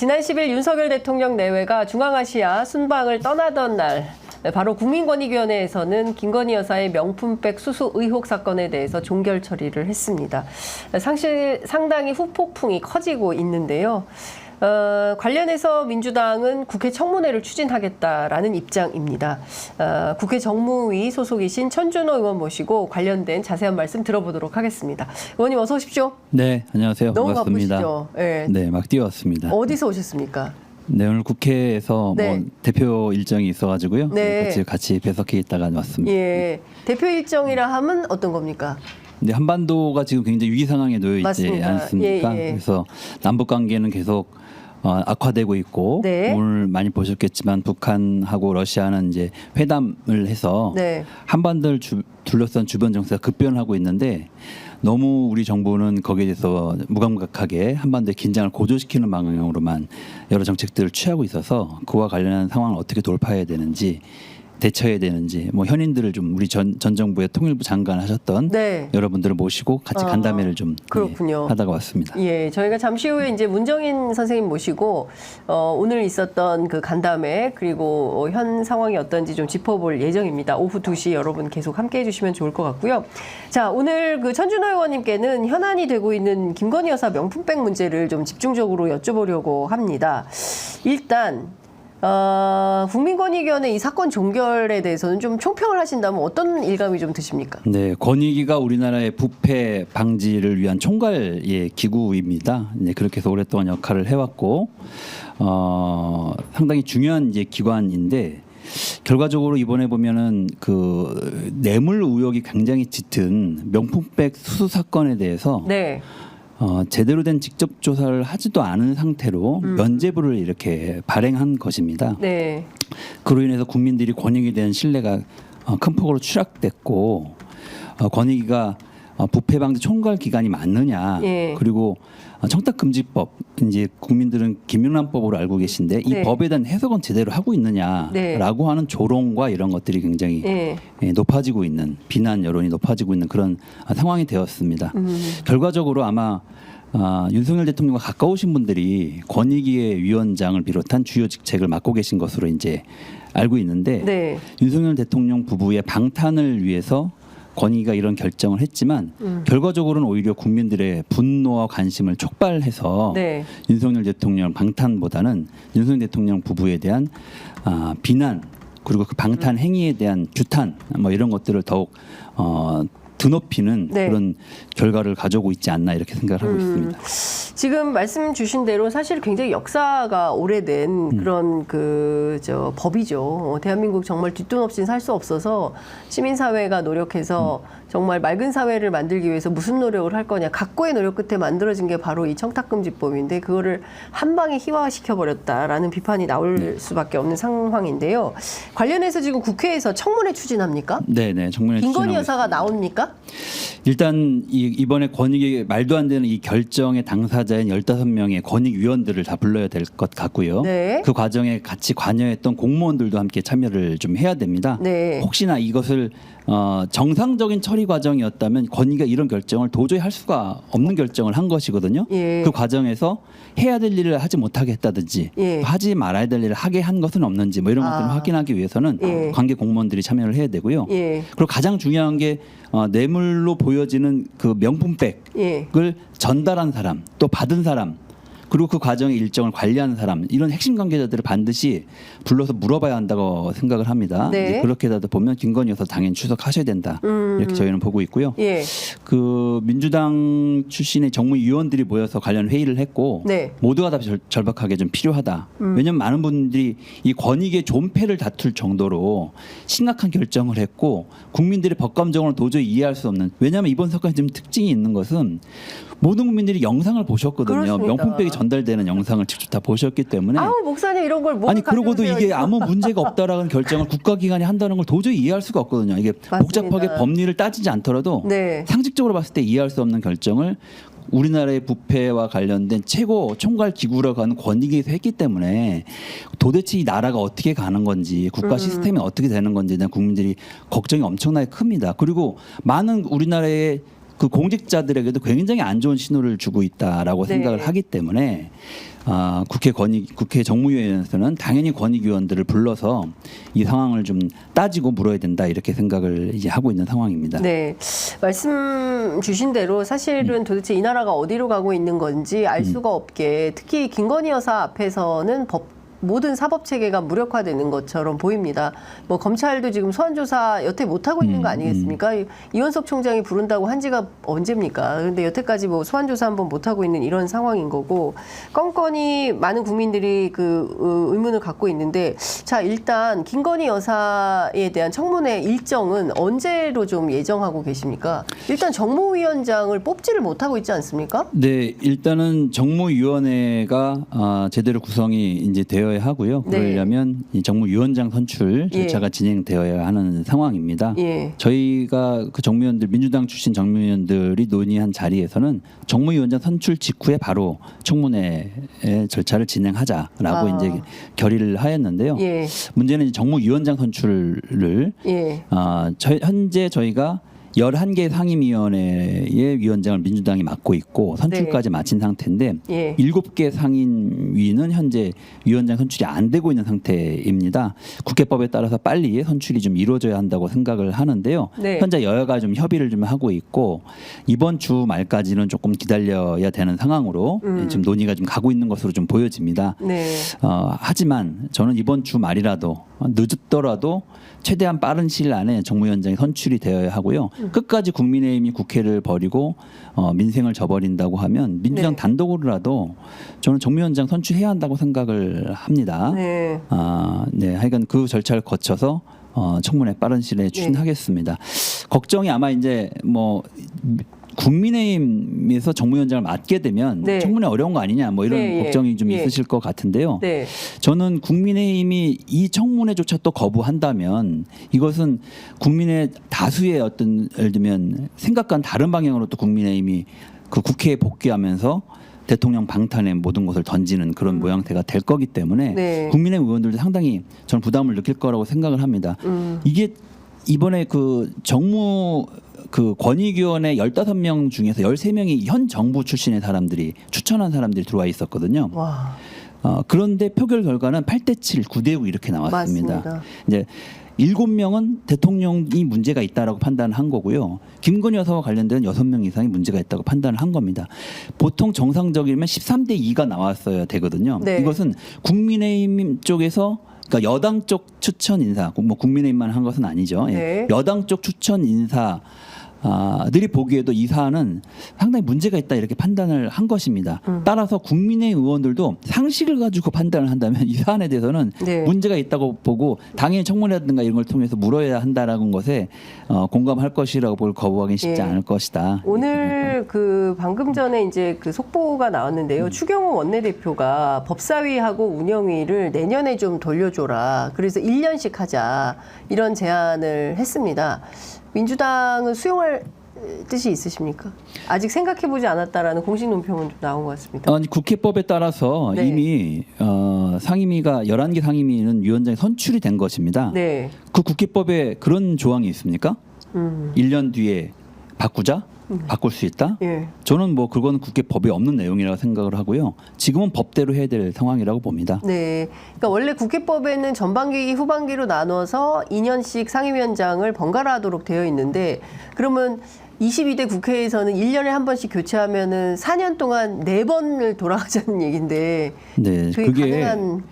지난 10일 윤석열 대통령 내외가 중앙아시아 순방을 떠나던 날 바로 국민권익위원회에서는 김건희 여사의 명품백 수수 의혹 사건에 대해서 종결 처리를 했습니다. 상당히 후폭풍이 커지고 있는데요. 관련해서 민주당은 국회 청문회를 추진하겠다라는 입장입니다. 국회 정무위 소속이신 천준호 의원 모시고 관련된 자세한 말씀 들어보도록 하겠습니다. 의원님 어서 오십시오. 네, 안녕하세요. 너무 반갑습니다. 바쁘시죠? 네. 네, 막 뛰어왔습니다. 어디서 오셨습니까? 네, 오늘 국회에서 네. 뭐 대표 일정이 있어가지고요. 네. 같이 배석해 있다가 왔습니다. 예, 대표 일정이라 하면 어떤 겁니까? 근데 한반도가 지금 굉장히 위기 상황에 놓여 있지 맞습니다. 않습니까? 예, 예. 그래서 남북 관계는 계속 악화되고 있고 네. 오늘 많이 보셨겠지만 북한하고 러시아는 이제 회담을 해서 네. 한반도를 둘러싼 주변 정세가 급변하고 있는데 너무 우리 정부는 거기에 대해서 무감각하게 한반도의 긴장을 고조시키는 방향으로만 여러 정책들을 취하고 있어서 그와 관련한 상황을 어떻게 돌파해야 되는지 대처해야 되는지 뭐 현인들을 좀 우리 전 정부의 통일부 장관 하셨던 네. 여러분들을 모시고 같이 간담회를 좀 그렇군요. 하다가 왔습니다. 예, 저희가 잠시 후에 이제 문정인 선생님 모시고 오늘 있었던 그 간담회 그리고 현 상황이 어떤지 좀 짚어볼 예정입니다. 오후 2시 여러분 계속 함께해 주시면 좋을 것 같고요. 자, 오늘 그 천준호 의원님께는 현안이 되고 있는 김건희 여사 명품백 문제를 좀 집중적으로 여쭤보려고 합니다. 일단 국민권익위원회 이 사건 종결에 대해서는 좀 총평을 하신다면 어떤 일감이 좀 드십니까? 네, 권익위가 우리나라의 부패 방지를 위한 총괄의 기구입니다. 네, 그렇게 해서 오랫동안 역할을 해왔고 상당히 중요한 이제 기관인데 결과적으로 이번에 보면은 그 뇌물 의혹이 굉장히 짙은 명품백 수수 사건에 대해서 네. 제대로 된 직접 조사를 하지도 않은 상태로 면죄부를 이렇게 발행한 것입니다. 네. 그로 인해서 국민들이 권익에 대한 신뢰가 큰 폭으로 추락됐고 권익위가 부패 방지 총괄 기관이 맞느냐 예. 그리고 청탁금지법 이제 국민들은 김영란법으로 알고 계신데 이 네. 법에 대한 해석은 제대로 하고 있느냐라고 네. 하는 조롱과 이런 것들이 굉장히 예. 높아지고 있는 비난 여론이 높아지고 있는 그런 상황이 되었습니다. 결과적으로 아마 윤석열 대통령과 가까우신 분들이 권익위의 위원장을 비롯한 주요 직책을 맡고 계신 것으로 이제 알고 있는데 네. 윤석열 대통령 부부의 방탄을 위해서 권익위가 이런 결정을 했지만 결과적으로는 오히려 국민들의 분노와 관심을 촉발해서 네. 윤석열 대통령 방탄보다는 윤석열 대통령 부부에 대한 비난 그리고 그 방탄 행위에 대한 규탄 뭐 이런 것들을 더욱 드높이는 네. 그런 결과를 가져오고 있지 않나 이렇게 생각을 하고 있습니다. 지금 말씀 주신 대로 사실 굉장히 역사가 오래된 그런 법이죠. 대한민국 정말 뒷돈 없이는 살 수 없어서 시민사회가 노력해서 정말 맑은 사회를 만들기 위해서 무슨 노력을 할 거냐. 각고의 노력 끝에 만들어진 게 바로 이 청탁금지법인데 그거를 한 방에 희화시켜버렸다라는 비판이 나올 수밖에 없는 상황인데요. 관련해서 지금 국회에서 청문회 추진합니까? 네네. 정말 김건희 여사가 나옵니까? 일단 이번에 권익위 말도 안 되는 이 결정의 당사자인 15명의 권익위원들을 다 불러야 될 것 같고요. 네. 그 과정에 같이 관여했던 공무원들도 함께 참여를 좀 해야 됩니다. 네. 혹시나 이것을 정상적인 처리 과정이었다면 권익위가 이런 결정을 도저히 할 수가 없는 결정을 한 것이거든요. 예. 그 과정에서 해야 될 일을 하지 못하게 했다든지 예. 하지 말아야 될 일을 하게 한 것은 없는지 뭐 이런 것들을 확인하기 위해서는 예. 관계 공무원들이 참여를 해야 되고요. 예. 그리고 가장 중요한 게 뇌물로 보여지는 그 명품백을 예. 전달한 사람 또 받은 사람 그리고 그 과정의 일정을 관리하는 사람 이런 핵심 관계자들을 반드시 불러서 물어봐야 한다고 생각을 합니다. 네. 이제 그렇게 하다 보면 김건희 여사 당연히 출석하셔야 된다 이렇게 저희는 보고 있고요. 예. 그 민주당 출신의 정무위원들이 모여서 관련 회의를 했고 네. 모두가 다 절박하게 좀 필요하다. 왜냐하면 많은 분들이 이 권익의 존폐를 다툴 정도로 심각한 결정을 했고 국민들의 법감정으로 도저히 이해할 수 없는 왜냐하면 이번 사건의 좀 특징이 있는 것은 모든 국민들이 영상을 보셨거든요. 그렇습니다. 명품백이 전달되는 영상을 직접 다 보셨기 때문에 아우 목사님 이런 걸 아니 그러고도 이게 아무 문제가 없다라는 결정을 국가기관이 한다는 걸 도저히 이해할 수가 없거든요. 이게 맞습니다. 복잡하게 법리를 따지지 않더라도 네. 상식적으로 봤을 때 이해할 수 없는 결정을 우리나라의 부패와 관련된 최고 총괄 기구라고 하는 권익위에서 했기 때문에 도대체 이 나라가 어떻게 가는 건지 국가 시스템이 어떻게 되는 건지에 대한 국민들이 걱정이 엄청나게 큽니다. 그리고 많은 우리나라의 그 공직자들에게도 굉장히 안 좋은 신호를 주고 있다라고 네. 생각을 하기 때문에 국회 정무위원회에서는 당연히 권익위원들을 불러서 이 상황을 좀 따지고 물어야 된다 이렇게 생각을 이제 하고 있는 상황입니다. 네, 말씀 주신 대로 사실은 도대체 이 나라가 어디로 가고 있는 건지 알 수가 없게 특히 김건희 여사 앞에서는 모든 사법 체계가 무력화되는 것처럼 보입니다. 뭐 검찰도 지금 소환 조사 여태 못 하고 있는 거 아니겠습니까? 이원석 총장이 부른다고 한 지가 언제입니까? 근데 여태까지 뭐 소환 조사 한번 못 하고 있는 이런 상황인 거고 껌껌이 많은 국민들이 그 의문을 갖고 있는데 자 일단 김건희 여사에 대한 청문회 일정은 언제로 좀 예정하고 계십니까? 일단 정무위원장을 뽑지를 못하고 있지 않습니까? 네, 일단은 정무위원회가 제대로 구성이 이제 되어야 하고요. 네. 그러려면 이 정무위원장 선출 절차가 진행되어야 하는 상황입니다. 예. 저희가 그 정무위원들 민주당 출신 정무위원들이 논의한 자리에서는 정무위원장 선출 직후에 바로 청문회의 절차를 진행하자라고 이제 결의를 하였는데요. 예. 문제는 이제 정무위원장 선출을 예. 현재 저희가 11개 상임위원회의 위원장을 민주당이 맡고 있고 선출까지 마친 상태인데 예. 7개 상임위는 현재 위원장 선출이 안 되고 있는 상태입니다. 국회법에 따라서 빨리 선출이 좀 이루어져야 한다고 생각을 하는데요. 네. 현재 여야가 좀 협의를 좀 하고 있고 이번 주 말까지는 조금 기다려야 되는 상황으로 지금 논의가 좀 가고 있는 것으로 좀 보여집니다. 네. 하지만 저는 이번 주 말이라도 늦더라도 최대한 빠른 시일 안에 정무위원장이 선출이 되어야 하고요. 끝까지 국민의힘이 국회를 버리고 민생을 저버린다고 하면 민주당 네. 단독으로라도 저는 정무위원장 선출해야 한다고 생각을 합니다. 네. 네, 하여간 그 절차를 거쳐서 청문회 빠른 시일에 추진하겠습니다. 걱정이 아마 이제 뭐 국민의힘에서 정무위원장을 맡게 되면 네. 청문회 어려운 거 아니냐 뭐 이런 네, 예. 걱정이 좀 예. 있으실 것 같은데요. 네. 저는 국민의힘이 이 청문회조차 또 거부한다면 이것은 국민의 다수의 어떤 예를 들면 생각과는 다른 방향으로 또 국민의힘이 그 국회에 복귀하면서 대통령 방탄에 모든 것을 던지는 그런 모양새가 될 거기 때문에 네. 국민의힘 의원들도 상당히 저는 부담을 느낄 거라고 생각을 합니다. 이게 이번에 그 권익위원회 15명 중에서 13명이 현 정부 출신의 사람들이 추천한 사람들이 들어와 있었거든요. 와. 그런데 표결 결과는 8대7, 9대9 이렇게 나왔습니다. 맞습니다. 이제 7명은 대통령이 문제가 있다라고 판단을 한 거고요. 김건희 여사와 관련된 6명 이상이 문제가 있다고 판단을 한 겁니다. 보통 정상적이면 13대 2가 나왔어야 되거든요. 네. 이것은 국민의힘 쪽에서 그러니까 여당 쪽 추천 인사, 뭐 국민의힘만 한 것은 아니죠. 예. 네. 여당 쪽 추천 인사 들이 보기에도 이 사안은 상당히 문제가 있다 이렇게 판단을 한 것입니다. 따라서 국민의 의원들도 상식을 가지고 판단을 한다면 이 사안에 대해서는 네. 문제가 있다고 보고 당연히 청문회라든가 이런 걸 통해서 물어야 한다라는 것에 공감할 것이라고 볼 거부하기는 쉽지 예. 않을 것이다. 오늘 그 방금 전에 이제 그 속보가 나왔는데요. 추경호 원내대표가 법사위하고 운영위를 내년에 좀 돌려줘라. 그래서 1년씩 하자. 이런 제안을 했습니다. 민주당은 수용할 뜻이 있으십니까? 아직 생각해보지 않았다라는 공식 논평은 좀 나온 것 같습니다. 아니, 국회법에 따라서 네. 이미 상임위가 11개 상임위는 위원장이 선출이 된 것입니다. 네. 그 국회법에 그런 조항이 있습니까? 1년 뒤에 바꾸자? 바꿀 수 있다? 예. 저는 뭐 그건 국회법에 없는 내용이라고 생각을 하고요. 지금은 법대로 해야 될 상황이라고 봅니다. 네. 그러니까 원래 국회법에는 전반기, 후반기로 나눠서 2년씩 상임위원장을 번갈아 하도록 되어 있는데 그러면 22대 국회에서는 1년에 한 번씩 교체하면은 4년 동안 4번을 돌아가자는 얘기인데 네, 그게 가능한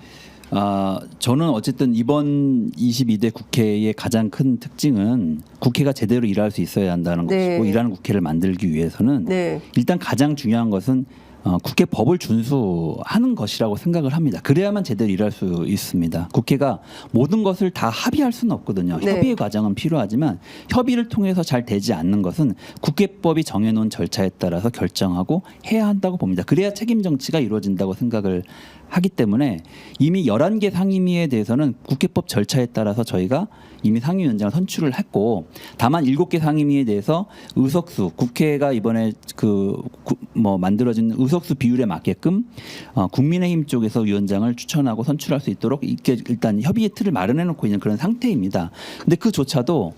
저는 어쨌든 이번 22대 국회의 가장 큰 특징은 국회가 제대로 일할 수 있어야 한다는 네. 것이고 일하는 국회를 만들기 위해서는 네. 일단 가장 중요한 것은 국회 법을 준수하는 것이라고 생각을 합니다. 그래야만 제대로 일할 수 있습니다. 국회가 모든 것을 다 합의할 수는 없거든요. 네. 협의의 과정은 필요하지만 협의를 통해서 잘 되지 않는 것은 국회법이 정해놓은 절차에 따라서 결정하고 해야 한다고 봅니다. 그래야 책임 정치가 이루어진다고 생각을 하기 때문에 이미 11개 상임위에 대해서는 국회법 절차에 따라서 저희가 이미 상임위원장을 선출을 했고 다만 7개 상임위에 대해서 의석수 국회가 이번에 만들어진 의석수 비율에 맞게끔 국민의힘 쪽에서 위원장을 추천하고 선출할 수 있도록 이렇게 일단 협의의 틀을 마련해 놓고 있는 그런 상태입니다. 근데 그조차도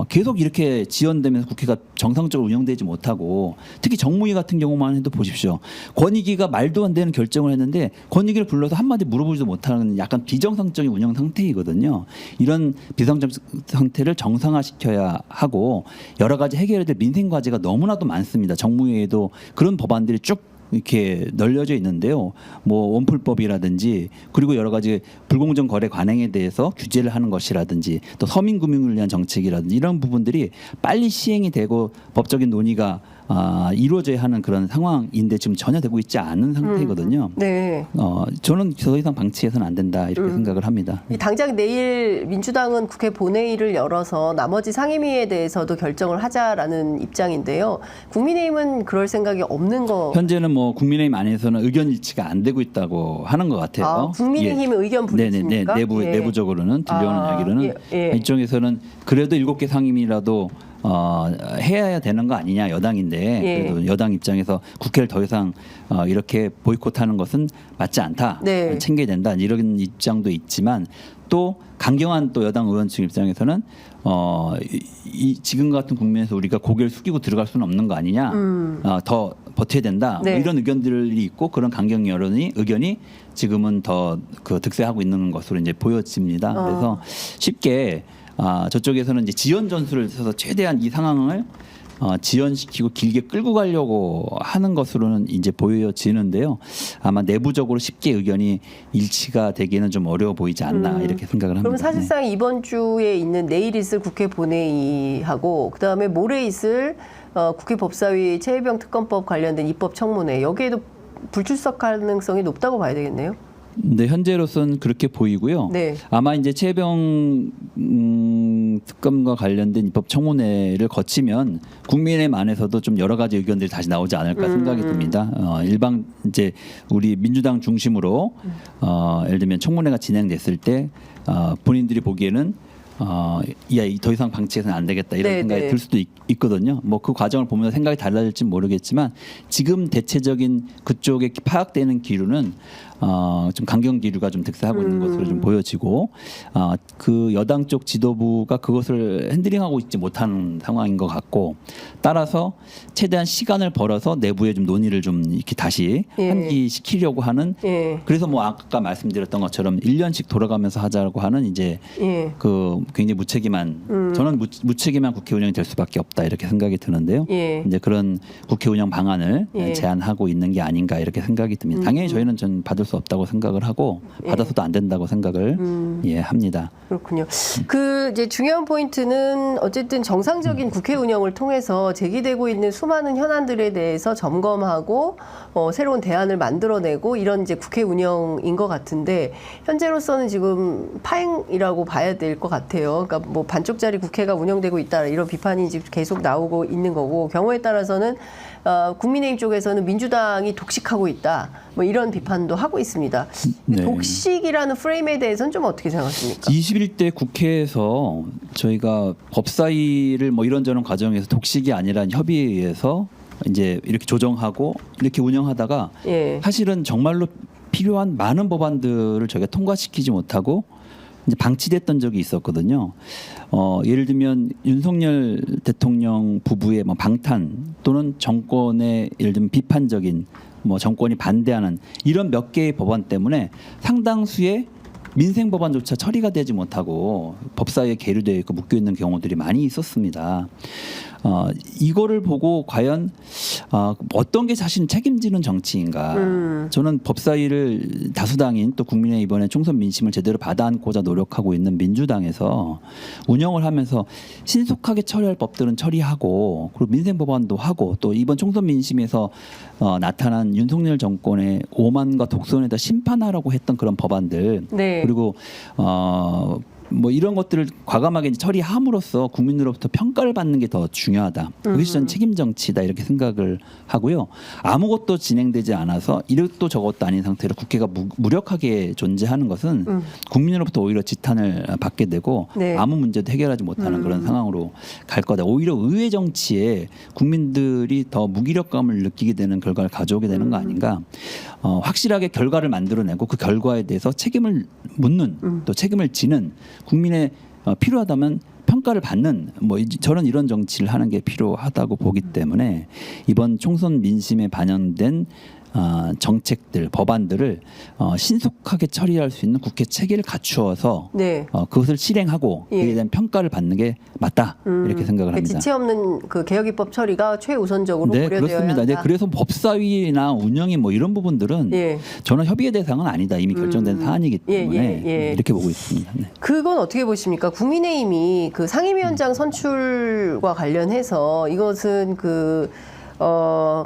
계속 이렇게 지연되면서 국회가 정상적으로 운영되지 못하고 특히 정무위 같은 경우만 해도 보십시오. 권익위가 말도 안 되는 결정을 했는데 권익위를 불러서 한마디 물어보지도 못하는 약간 비정상적인 운영 상태이거든요. 이런 비정상 상태를 정상화시켜야 하고 여러 가지 해결해야 될 민생 과제가 너무나도 많습니다. 정무위에도 그런 법안들이 쭉 이렇게 널려져 있는데요. 뭐 원풀법이라든지 그리고 여러 가지 불공정 거래 관행에 대해서 규제를 하는 것이라든지 또 서민금융을 위한 정책이라든지 이런 부분들이 빨리 시행이 되고 법적인 논의가 이루어져야 하는 그런 상황인데 지금 전혀 되고 있지 않은 상태거든요. 네. 저는 더 이상 방치해서는 안 된다 이렇게 생각을 합니다. 당장 내일 민주당은 국회 본회의를 열어서 나머지 상임위에 대해서도 결정을 하자라는 입장인데요. 국민의힘은 그럴 생각이 없는 거. 현재는 뭐 국민의힘 안에서는 의견 일치가 안 되고 있다고 하는 것 같아요. 국민의힘의 의견 분리입니까? 내부적으로는 들려오는 이야기로는 이쪽에서는 그래도 7개 상임위라도 해야 되는 거 아니냐 여당인데 그래도 여당 입장에서 국회를 더 이상 이렇게 보이콧하는 것은 맞지 않다 챙겨야 된다 이런 입장도 있지만 또 강경한 또 여당 의원층 입장에서는 이 지금 같은 국면에서 우리가 고개를 숙이고 들어갈 수는 없는 거 아니냐 더 버텨야 된다 뭐 이런 의견들이 있고 그런 강경 의견이 지금은 더 그 득세하고 있는 것으로 이제 보여집니다. 그래서 쉽게 저쪽에서는 이제 지연 전술을 써서 최대한 이 상황을 지연시키고 길게 끌고 가려고 하는 것으로는 이제 보여지는데요. 아마 내부적으로 쉽게 의견이 일치가 되기는 좀 어려워 보이지 않나 이렇게 생각을 합니다. 그럼 사실상 이번 주에 있는 내일 있을 국회 본회의하고 그다음에 모레 있을 국회 법사위 최혜병 특검법 관련된 입법 청문회 여기에도 불출석 가능성이 높다고 봐야 되겠네요. 네, 현재로서는 그렇게 보이고요. 아마 이제 최혜병 특검과 관련된 입법 청문회를 거치면 국민의힘 안에서도 좀 여러 가지 의견들이 다시 나오지 않을까 생각이 듭니다. 일방 이제 우리 민주당 중심으로 예를 들면 청문회가 진행됐을 때 본인들이 보기에는 더 이상 방치해서는 안 되겠다 이런 생각이 들 수도 있거든요. 뭐 그 과정을 보면서 생각이 달라질지 모르겠지만 지금 대체적인 그쪽에 파악되는 기류는 좀 강경 기류가 좀 득세하고 있는 것으로 좀 보여지고 그 여당 쪽 지도부가 그것을 핸들링하고 있지 못하는 상황인 것 같고 따라서 최대한 시간을 벌어서 내부에 좀 논의를 좀 이렇게 다시 환기시키려고 하는 그래서 뭐 아까 말씀드렸던 것처럼 1년씩 돌아가면서 하자고 하는 이제 그 굉장히 무책임한 저는 무책임한 국회 운영이 될 수밖에 없다 이렇게 생각이 드는데요. 이제 그런 국회 운영 방안을 제안하고 있는 게 아닌가 이렇게 생각이 듭니다. 당연히 저희는 전 받을 수 없다고 생각을 하고 받아서도 안 된다고 생각을 합니다. 그렇군요. 그 이제 중요한 포인트는 어쨌든 정상적인 국회 운영을 통해서 제기되고 있는 수많은 현안들에 대해서 점검하고 새로운 대안을 만들어내고 이런 이제 국회 운영인 것 같은데 현재로서는 지금 파행이라고 봐야 될 것 같아요. 그러니까 뭐 반쪽짜리 국회가 운영되고 있다 이런 비판이 지금 계속 나오고 있는 거고 경우에 따라서는 국민의힘 쪽에서는 민주당이 독식하고 있다. 뭐 이런 비판도 하고 있습니다. 독식이라는 프레임에 대해서는 좀 어떻게 생각하십니까? 21대 국회에서 저희가 법사위를 뭐 이런저런 과정에서 독식이 아니라 협의에 의해서 이제 이렇게 조정하고 이렇게 운영하다가 사실은 정말로 필요한 많은 법안들을 저희가 통과시키지 못하고 이제 방치됐던 적이 있었거든요. 예를 들면 윤석열 대통령 부부의 뭐 방탄 또는 정권의 예를 들면 비판적인 뭐 정권이 반대하는 이런 몇 개의 법안 때문에 상당수의 민생 법안조차 처리가 되지 못하고 법사위에 계류되어 있고 묶여 있는 경우들이 많이 있었습니다. 이거를 보고 과연 어떤 게 자신 책임지는 정치인가? 저는 법사위를 다수당인 또 국민의 이번에 총선 민심을 제대로 받아안고자 노력하고 있는 민주당에서 운영을 하면서 신속하게 처리할 법들은 처리하고 그리고 민생 법안도 하고 또 이번 총선 민심에서 나타난 윤석열 정권의 오만과 독선에다 심판하라고 했던 그런 법안들 그리고 뭐 이런 것들을 과감하게 처리함으로써 국민으로부터 평가를 받는 게 더 중요하다. 그것이 전 책임 정치다 이렇게 생각을 하고요. 아무것도 진행되지 않아서 이것도 저것도 아닌 상태로 국회가 무력하게 존재하는 것은 국민으로부터 오히려 지탄을 받게 되고 아무 문제도 해결하지 못하는 그런 상황으로 갈 거다. 오히려 의회 정치에 국민들이 더 무기력감을 느끼게 되는 결과를 가져오게 되는 거 아닌가. 확실하게 결과를 만들어내고 그 결과에 대해서 책임을 묻는 또 책임을 지는 국민의 필요하다면 평가를 받는 저는 이런 정치를 하는 게 필요하다고 보기 때문에 이번 총선 민심에 반영된 정책들, 법안들을 신속하게 처리할 수 있는 국회 체계를 갖추어서 네. 그것을 실행하고 예. 그에 대한 평가를 받는 게 맞다 이렇게 생각을 합니다. 지체 없는 그 개혁 입법 처리가 최우선적으로 네, 고려되어야 그렇습니다. 네, 한다. 그래서 법사위나 운영이 이런 부분들은 예. 저는 협의의 대상은 아니다. 이미 결정된 사안이기 예, 때문에 예. 이렇게 보고 있습니다. 네. 그건 어떻게 보십니까? 국민의힘이 그 상임위원장 선출과 관련해서 이것은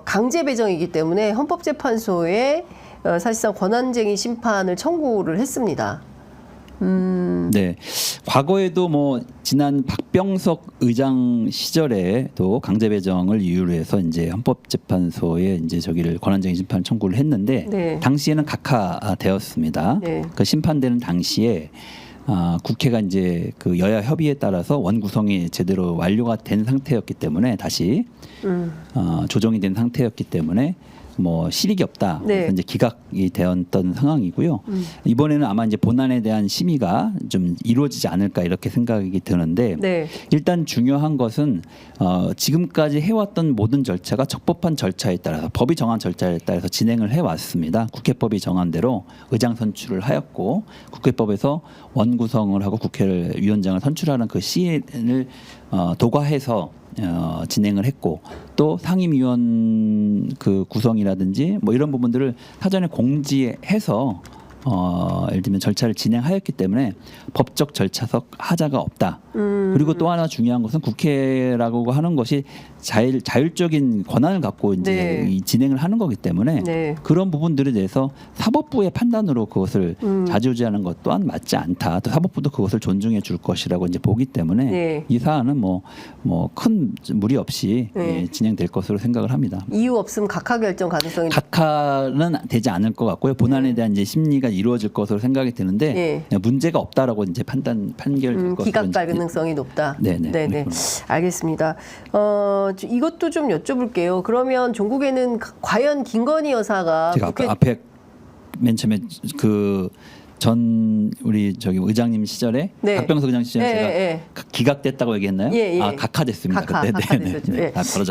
강제 배정이기 때문에 헌법재판소에 사실상 권한쟁의 심판을 청구를 했습니다. 네, 과거에도 지난 박병석 의장 시절에 또 강제 배정을 이유로 해서 이제 헌법재판소에 이제 저기를 권한쟁의 심판 청구를 했는데 네. 당시에는 각하되었습니다. 네. 그 심판되는 당시에 국회가 이제 그 여야 협의에 따라서 원구성이 제대로 완료가 된 상태였기 때문에 다시 조정이 된 상태였기 때문에 실익이 없다. 네. 그래서 이제 기각이 되었던 상황이고요. 이번에는 아마 이제 본안에 대한 심의가 좀 이루어지지 않을까 이렇게 생각이 드는데 네. 일단 중요한 것은 지금까지 해왔던 모든 절차가 적법한 절차에 따라서 법이 정한 절차에 따라서 진행을 해왔습니다. 국회법이 정한 대로 의장 선출을 하였고 국회법에서 원구성을 하고 국회를 위원장을 선출하는 그 시인을 도과해서 진행을 했고 또 상임위원 그 구성이라든지 이런 부분들을 사전에 공지해서 예를 들면 절차를 진행하였기 때문에 법적 절차적 하자가 없다. 그리고 또 하나 중요한 것은 국회라고 하는 것이 자율적인 권한을 갖고 이제 네. 이 진행을 하는 거기 때문에 네. 그런 부분들에 대해서 사법부의 판단으로 그것을 좌지우지하는 것 또한 맞지 않다. 또 사법부도 그것을 존중해 줄 것이라고 이제 보기 때문에 네. 이 사안은 큰 무리 없이 네. 진행될 것으로 생각을 합니다. 이유 없음 각하 결정 가능성이 각하는 되지 않을 것 같고요. 본안에 대한 이제 심리가 이루어질 것으로 생각이 드는데 문제가 없다라고 이제 판결될 것으로 기각 이제 가능성이 높다. 네네. 네네. 알겠습니다. 이것도 좀 여쭤볼게요. 그러면 종국에는 과연 김건희 여사가 제가 아까 앞에 맨 처음에 전 우리 의장님 시절에 네. 박병석 의장 시절에 예, 제가 예. 기각됐다고 얘기했나요? 예, 예. 각하됐습니다. 그때. 각하됐었죠. 예. 바로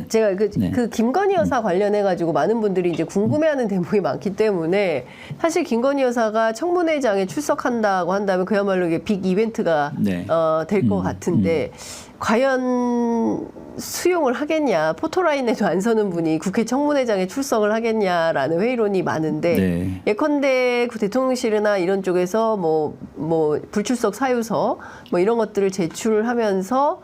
제가 네. 그 김건희 여사 관련해 가지고 많은 분들이 이제 궁금해하는 대목이 많기 때문에 사실 김건희 여사가 청문회장에 출석한다고 한다면 그야말로 이게 빅 이벤트가 네. 될 것 같은데 과연 수용을 하겠냐, 포토라인에도 안 서는 분이 국회 청문회장에 출석을 하겠냐라는 회의론이 많은데 네. 예컨대 그 대통령실이나 이런 쪽에서 불출석 사유서 이런 것들을 제출하면서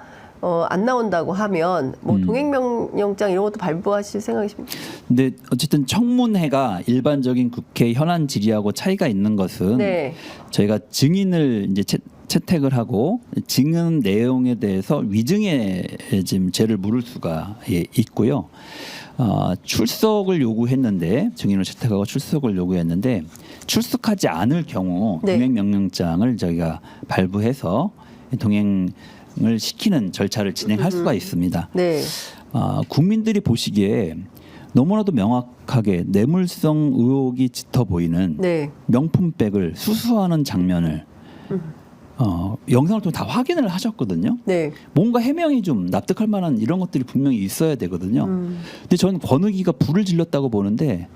안 나온다고 하면 동행명령장 이런 것도 발부하실 생각이십니까? 근데 어쨌든 청문회가 일반적인 국회 현안 질의하고 차이가 있는 것은 네. 저희가 증인을 이제 채택을 하고 증언 내용에 대해서 위증에 지금 죄를 물을 수가 있고요. 출석을 요구했는데 증인을 채택하고 출석을 요구했는데 출석하지 않을 경우 네. 동행명령장을 저희가 발부해서 동행을 시키는 절차를 진행할 수가 있습니다. 네. 국민들이 보시기에 너무나도 명확하게 뇌물성 의혹이 짙어 보이는 네. 명품백을 수수하는 장면을 영상을 통해 다 확인을 하셨거든요. 네. 뭔가 해명이 좀 납득할 만한 이런 것들이 분명히 있어야 되거든요. 근데 저는 권익위가 불을 질렀다고 보는데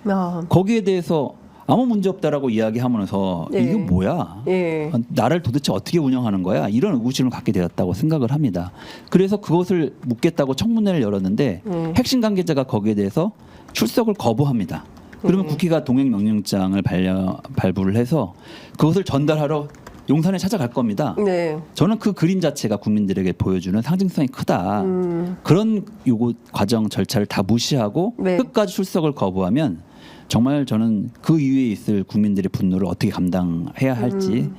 거기에 대해서 아무 문제 없다라고 이야기하면서 네. 이게 뭐야? 예. 나를 도대체 어떻게 운영하는 거야? 이런 의구심을 갖게 되었다고 생각을 합니다. 그래서 그것을 묻겠다고 청문회를 열었는데 핵심 관계자가 거기에 대해서 출석을 거부합니다. 그러면 국회가 동행명령장을 발부를 해서 그것을 전달하러 용산에 찾아갈 겁니다. 네. 저는 그 그림 자체가 국민들에게 보여주는 상징성이 크다. 그런 요구 과정 절차를 다 무시하고 네. 끝까지 출석을 거부하면 정말 저는 그 이후에 있을 국민들의 분노를 어떻게 감당해야 할지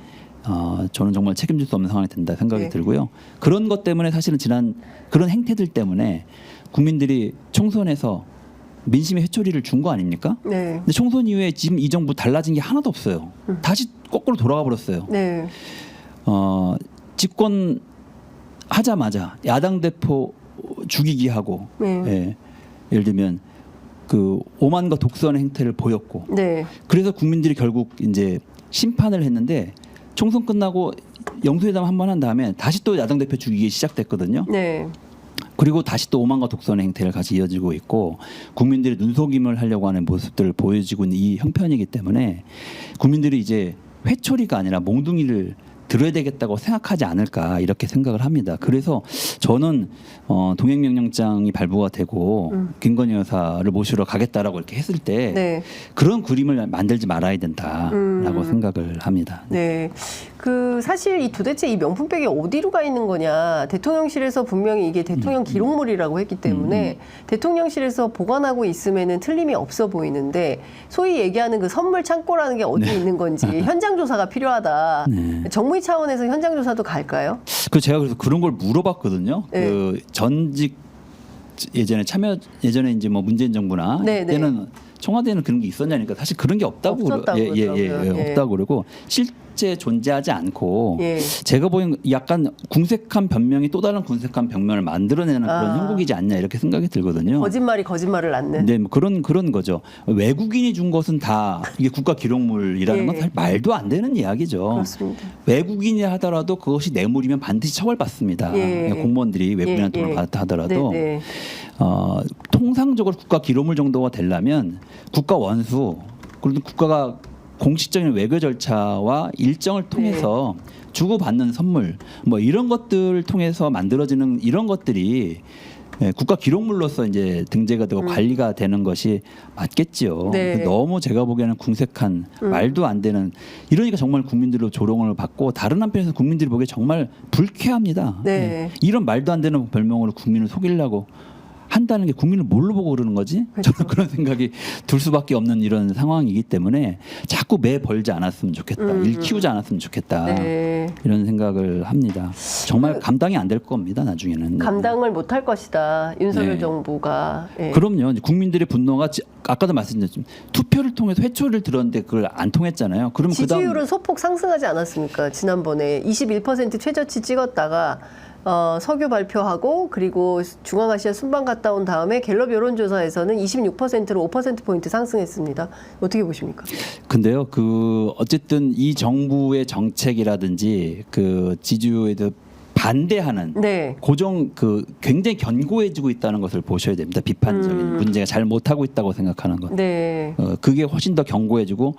저는 정말 책임질 수 없는 상황이 된다 생각이 네. 들고요. 그런 것 때문에 사실은 지난 그런 행태들 때문에 국민들이 총선에서 민심의 회초리를 준 거 아닙니까? 네. 근데 총선 이후에 지금 이 정부 달라진 게 하나도 없어요. 다시 거꾸로 돌아가 버렸어요. 네. 집권하자마자 야당 대표 죽이기 하고 네. 예, 예를 들면 그 오만과 독선의 행태를 보였고 네. 그래서 국민들이 결국 이제 심판을 했는데 총선 끝나고 영수회담 한 번 한 다음에 다시 또 야당 대표 죽이기 시작됐거든요. 네. 그리고 다시 또 오만과 독선의 행태를 같이 이어지고 있고 국민들이 눈속임을 하려고 하는 모습들을 보여지고 있는 이 형편이기 때문에 국민들이 이제 회초리가 아니라 몽둥이를 들어야 되겠다고 생각하지 않을까 이렇게 생각을 합니다. 그래서 저는 동행명령장이 발부가 되고 김건희 여사를 모시러 가겠다라고 이렇게 했을 때 네. 그런 그림을 만들지 말아야 된다라고 생각을 합니다. 네. 그 사실 이 도대체 이 명품백이 어디로 가 있는 거냐. 대통령실에서 분명히 이게 대통령 기록물이라고 했기 때문에 대통령실에서 보관하고 있으면은 틀림이 없어 보이는데 소위 얘기하는 그 선물 창고라는 게 어디 있는 건지 현장 조사가 필요하다. 네. 정무위 차원에서 현장 조사도 갈까요? 그 제가 그래서 그런 걸 물어봤거든요. 네. 그 전직 예전에 이제 뭐 문재인 정부나 네, 네. 때는 청와대는 그런 게 있었냐니까 사실 그런 게 없다고 없었다고 그러더라고요. 예. 없다고 그러고 실제 존재하지 않고 예. 제가 보기엔 약간 궁색한 변명이 또 다른 궁색한 변명을 만들어내는 그런 형국이지 않냐 이렇게 생각이 들거든요. 거짓말이 거짓말을 낳는. 네, 뭐 그런 거죠. 외국인이 준 것은 다 이게 국가 기록물이라는 예. 건 사실 말도 안 되는 이야기죠. 그렇습니다. 외국인이 하더라도 그것이 뇌물이면 반드시 처벌받습니다. 예. 공무원들이 외국인한테 예. 돈을 받았다 하더라도 네, 네. 통상적으로 국가 기록물 정도가 되려면 국가 원수 그리고 국가가 공식적인 외교 절차와 일정을 통해서 주고받는 선물 뭐 이런 것들을 통해서 만들어지는 이런 것들이 국가 기록물로서 이제 등재가 되고 관리가 되는 것이 맞겠지요. 네. 너무 제가 보기에는 궁색한 말도 안 되는 이러니까 정말 국민들로 조롱을 받고 다른 한편에서 국민들이 보기에 정말 불쾌합니다. 네. 이런 말도 안 되는 별명으로 국민을 속이려고 한다는 게 국민을 뭘로 보고 그러는 거지? 저는 그런 생각이 들 수밖에 없는 이런 상황이기 때문에 자꾸 매 벌지 않았으면 좋겠다. 일 키우지 않았으면 좋겠다. 네. 이런 생각을 합니다. 정말 감당이 안 될 겁니다. 나중에는. 감당을 못할 것이다. 윤석열 네. 정부가. 예. 그럼요. 이제 국민들의 분노가 아까도 말씀드렸지만 투표를 통해서 회초리를 들었는데 그걸 안 통했잖아요. 그럼 지지율은 소폭 상승하지 않았습니까? 지난번에 21% 최저치 찍었다가 석유 발표하고 그리고 중앙아시아 순방 갔다 온 다음에 갤럽 여론조사에서는 26%로 5%포인트 상승했습니다. 어떻게 보십니까? 근데요, 어쨌든 이 정부의 정책이라든지 그 지지율에 대해서 반대하는 네. 고정 굉장히 견고해지고 있다는 것을 보셔야 됩니다. 비판적인 문제가 잘 못하고 있다고 생각하는 것. 네. 그게 훨씬 더 견고해지고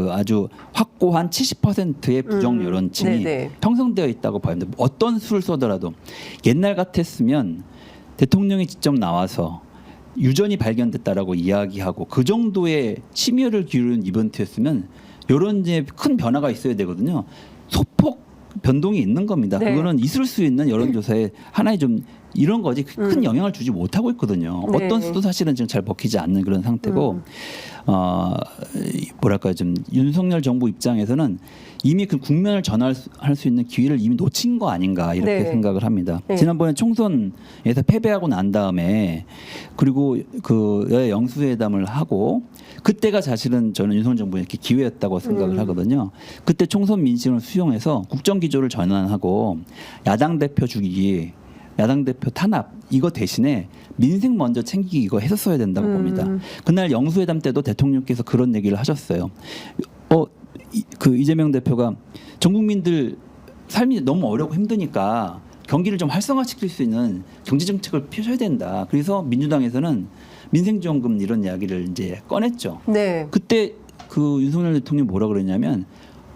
아주 확고한 70%의 부정 여론층이 네네. 형성되어 있다고 봐요. 근데 어떤 수를 쏘더라도 옛날 같았으면 대통령이 직접 나와서 유전이 발견됐다라고 이야기하고 그 정도의 심혈을 기울인 이벤트였으면 이런 이제 큰 변화가 있어야 되거든요. 소폭 변동이 있는 겁니다. 네. 그거는 있을 수 있는 여론조사에 하나의 좀 이런 거지 큰 영향을 주지 못하고 있거든요. 네. 어떤 수도 사실은 지금 잘 먹히지 않는 그런 상태고 뭐랄까요, 좀 윤석열 정부 입장에서는 이미 그 국면을 전환할 수 있는 기회를 이미 놓친 거 아닌가 이렇게 네. 생각을 합니다. 네. 지난번에 총선에서 패배하고 난 다음에 그리고 그 여야 영수회담을 하고 그때가 사실은 저는 윤석열 정부의 이렇게 기회였다고 생각을 하거든요. 그때 총선 민심을 수용해서 국정 기조를 전환하고 야당 대표 죽이기, 야당 대표 탄압 이거 대신에 민생 먼저 챙기기 이거 했었어야 된다고 봅니다. 그날 영수회담 때도 대통령께서 그런 얘기를 하셨어요. 이재명 대표가 전 국민들 삶이 너무 어렵고 힘드니까 경기를 좀 활성화시킬 수 있는 경제 정책을 펴셔야 된다. 그래서 민주당에서는 민생지원금 이런 이야기를 이제 꺼냈죠. 네. 그때 그 윤석열 대통령이 뭐라 그랬냐면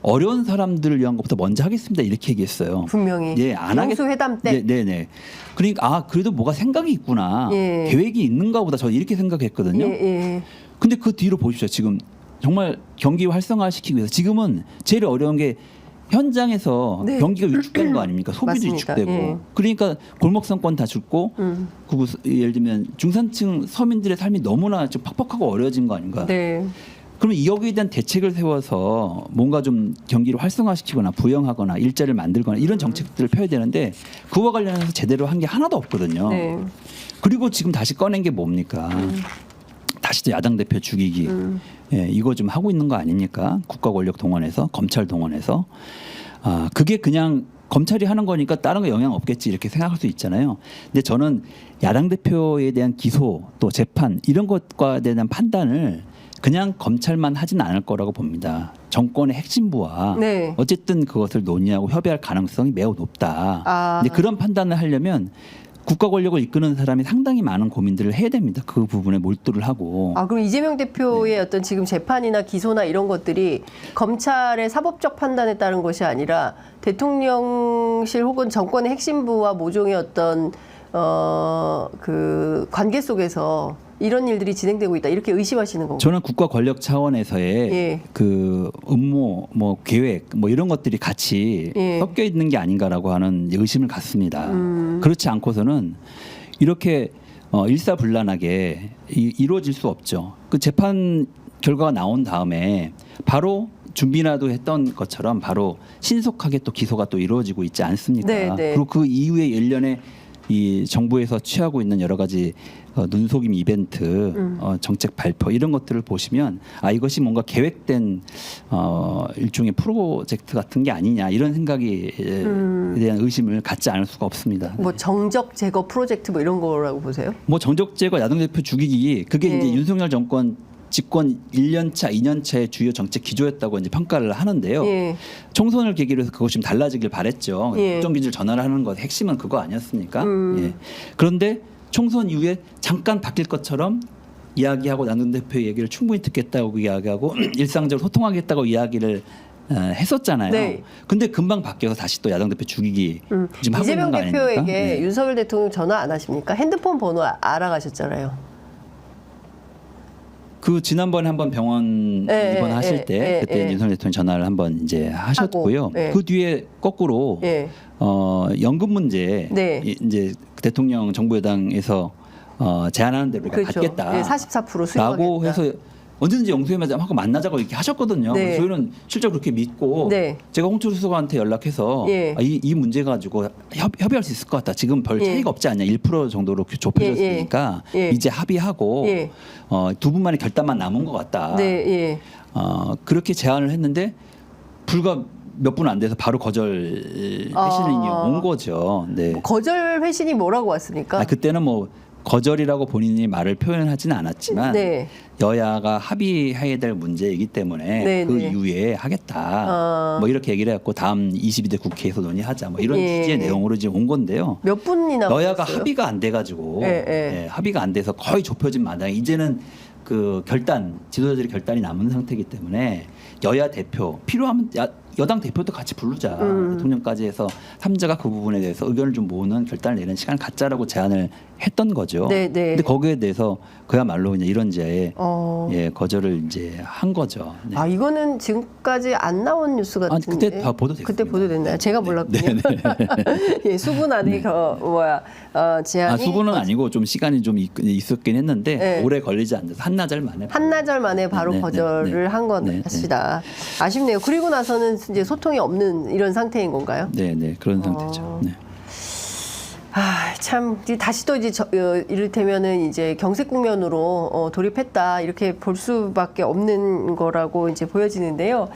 어려운 사람들을 위한 것부터 먼저 하겠습니다 이렇게 얘기했어요. 분명히. 예, 안 하겠. 영수회담 때. 네. 그러니까 그래도 뭐가 생각이 있구나, 예. 계획이 있는가 보다 저는 이렇게 생각했거든요. 예. 근데 그 뒤로 보십시오. 지금 정말 경기 활성화시키기 위해서 지금은 제일 어려운 게 현장에서 네. 경기가 위축된 거 아닙니까? 소비도 맞습니다. 위축되고. 예. 그러니까 골목 상권 다 죽고 그리고 예를 들면 중산층 서민들의 삶이 너무나 좀 팍팍하고 어려워진 거 아닌가? 네. 그러면 여기에 대한 대책을 세워서 뭔가 좀 경기를 활성화시키거나 부양하거나 일자리를 만들거나 이런 정책들을 펴야 되는데 그와 관련해서 제대로 한 게 하나도 없거든요. 네. 그리고 지금 다시 꺼낸 게 뭡니까? 다시 또 야당 대표 죽이기. 예, 이거 좀 하고 있는 거 아닙니까? 국가 권력 동원해서 검찰 동원해서 그게 그냥 검찰이 하는 거니까 다른 거 영향 없겠지 이렇게 생각할 수 있잖아요. 근데 저는 야당 대표에 대한 기소 또 재판 이런 것과 대한 판단을 그냥 검찰만 하진 않을 거라고 봅니다. 정권의 핵심부와 네. 어쨌든 그것을 논의하고 협의할 가능성이 매우 높다. 아. 근데 그런 판단을 하려면 국가 권력을 이끄는 사람이 상당히 많은 고민들을 해야 됩니다. 그 부분에 몰두를 하고. 아, 그럼 이재명 대표의 어떤 지금 재판이나 기소나 이런 것들이 검찰의 사법적 판단에 따른 것이 아니라 대통령실 혹은 정권의 핵심부와 모종의 어떤 그 관계 속에서 이런 일들이 진행되고 있다 이렇게 의심하시는 건가요? 저는 국가 권력 차원에서의 예. 그 음모, 뭐 계획, 뭐 이런 것들이 같이 예. 섞여 있는 게 아닌가라고 하는 의심을 갖습니다. 그렇지 않고서는 이렇게 일사불란하게 이루어질 수 없죠. 그 재판 결과가 나온 다음에 바로 준비라도 했던 것처럼 바로 신속하게 또 기소가 또 이루어지고 있지 않습니까? 네, 네. 그리고 그 이후에 일련의 이 정부에서 취하고 있는 여러 가지 눈속임 이벤트, 정책 발표 이런 것들을 보시면 아 이것이 뭔가 계획된 일종의 프로젝트 같은 게 아니냐 이런 생각에 대한 의심을 갖지 않을 수가 없습니다. 뭐 정적 제거 프로젝트 뭐 이런 거라고 보세요? 뭐 정적 제거 야당 대표 죽이기 그게 이제 윤석열 정권 집권 1년차, 2년차의 주요 정책 기조였다고 이제 평가를 하는데요. 예. 총선을 계기로 해서 그것이 좀 달라지길 바랬죠. 예. 국정기지를 전환하는 것 핵심은 그거 아니었습니까? 예. 그런데 총선 이후에 잠깐 바뀔 것처럼 이야기하고 나는 대표의 얘기를 충분히 듣겠다고 이야기하고 일상적으로 소통하겠다고 이야기를 했었잖아요. 네. 근데 금방 바뀌어서 다시 또 야당 대표 죽이기 지금 하고 이재명 있는 거 아닙니까? 대표에게 네. 윤석열 대통령 전화 안 하십니까? 핸드폰 번호 알아가셨잖아요. 그 지난번에 한번 병원 예, 입원하실 예, 때 예, 그때 예. 윤석열 대통령 전화를 한번 이제 하셨고요. 하고, 예. 그 뒤에 거꾸로 예. 연금 문제 네. 이제 대통령 정부 여당에서 제안하는 대로 우리가 받겠다. 예, 44% 수용하겠다. 라고 해서 언제든지 영수회하고 만나자고 이렇게 하셨거든요. 네. 그래서 저희는 실제로 그렇게 믿고 네. 제가 홍철 수석한테 연락해서 예. 이 문제 가지고 협의할 수 있을 것 같다. 지금 별 예. 차이가 없지 않냐. 1% 정도로 좁혀졌으니까 예. 예. 이제 합의하고 예. 두 분만의 결단만 남은 것 같다. 네, 예. 그렇게 제안을 했는데 불과 몇 분 안 돼서 바로 거절 회신이 온 거죠. 네. 거절 회신이 뭐라고 왔습니까? 그때는 뭐 거절이라고 본인이 말을 표현하지는 않았지만 네. 여야가 합의해야 될 문제이기 때문에 네, 그 네. 이후에 하겠다. 뭐 이렇게 얘기를 했고 다음 22대 국회에서 논의하자. 뭐 이런 예. 취지의 내용으로 지금 온 건데요. 몇 분이나 여야가 보셨어요? 합의가 안 돼가지고 예, 예. 예, 합의가 안 돼서 거의 좁혀진 마당에 이제는 그 결단 지도자들의 결단이 남은 상태이기 때문에 여야 대표 필요하면 여당 대표도 같이 부르자 대통령까지 해서 3자가 그 부분에 대해서 의견을 좀 모으는 결단을 내는 시간을 갖자라고 제안을 했던 거죠. 네, 네. 근데 거기에 대해서 그야말로 이제 이런저에 예. 거절을 이제 한 거죠. 네. 아, 이거는 지금까지 안 나온 뉴스 같은데. 그때 다 보도됐습니다. 그때 보도됐나요? 제가 몰랐군요. 예, 수분 안에 제안이 수분은 아니고 좀 시간이 좀 있었긴 했는데 네. 오래 걸리지 않아서 한나절 만에 한나절 만에 바로 네, 거절을 네. 한 것입니다. 아쉽네요. 그리고 나서는 이제 소통이 없는 이런 상태인 건가요? 네, 그런 상태죠. 네. 아, 참 다시 또 이제 이를테면은 이제 경색 국면으로 돌입했다 이렇게 볼 수밖에 없는 거라고 이제 보여지는데요.